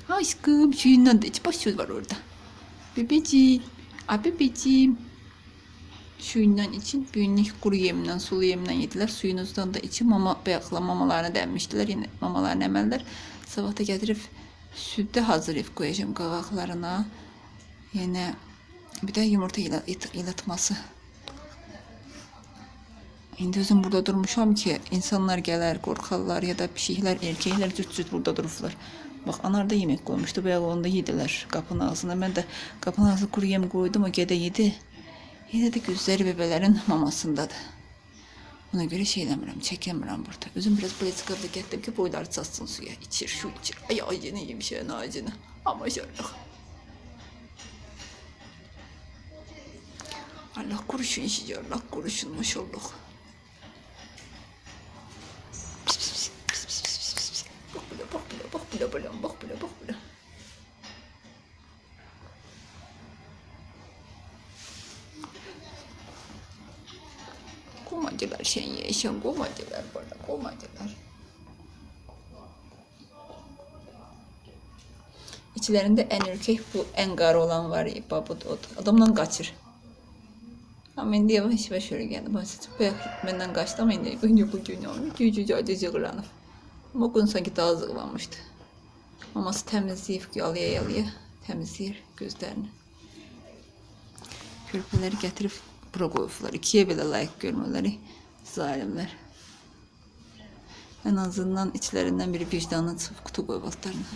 Aşkım suyundan da iç. Bak su var orada. Bebeciğim. Ay bebeciğim. Suyundan için günlük kuru yemden, sulu yemden yediler. Suyunuzdan da için mama beyakla mamalarını denmiştiler. Yine mamalarını emeldiler. Sabah da getirip sütte hazırlayıp koyacağım kavaklarına. Yine bir de yumurta ilatması. İndi özüm burada durmuşam ki insanlar gələr, qorxarlar ya da pişiklər, erkekler cüt burada dururlar. Bak anar da yemek koymuştu. Bayağı onu da yediler kapının ağzına. Ben de kapının ağzına kuru yem koydum. O gede yedi. Yine de gözleri bebelerin mamasındadır. Ona göre şey demirəm, çəkəmirəm burada. Özüm biraz plastikarda getdim ki boyları çatsın suya. İçir, şu içir. Ay acını yemiş yani acını. Ama maşallah. Allah kuruşun işi, Allah kuruşun maşallah. Bak bile. Komacılar sen komacılar burada komacılar. İçlerinde en ürkek bu en garı olan var ya babut ot. Adamdan kaçır. Ama indi yavaş öyle geldi. Basit benden kaçtı ama indi bu gün olmuş. Cücücü acıcıqlanıb. Ama o gün sanki daha zıqlanmışdı. Maması təmizləyib yalıya təmizləyir gözlərini. Körpələri gətirib bura qoyublar. İkiyə belə layiq görmələri zalimlər. En azından içlerinden biri vicdanı çıxıb kutu qoyub altlarına.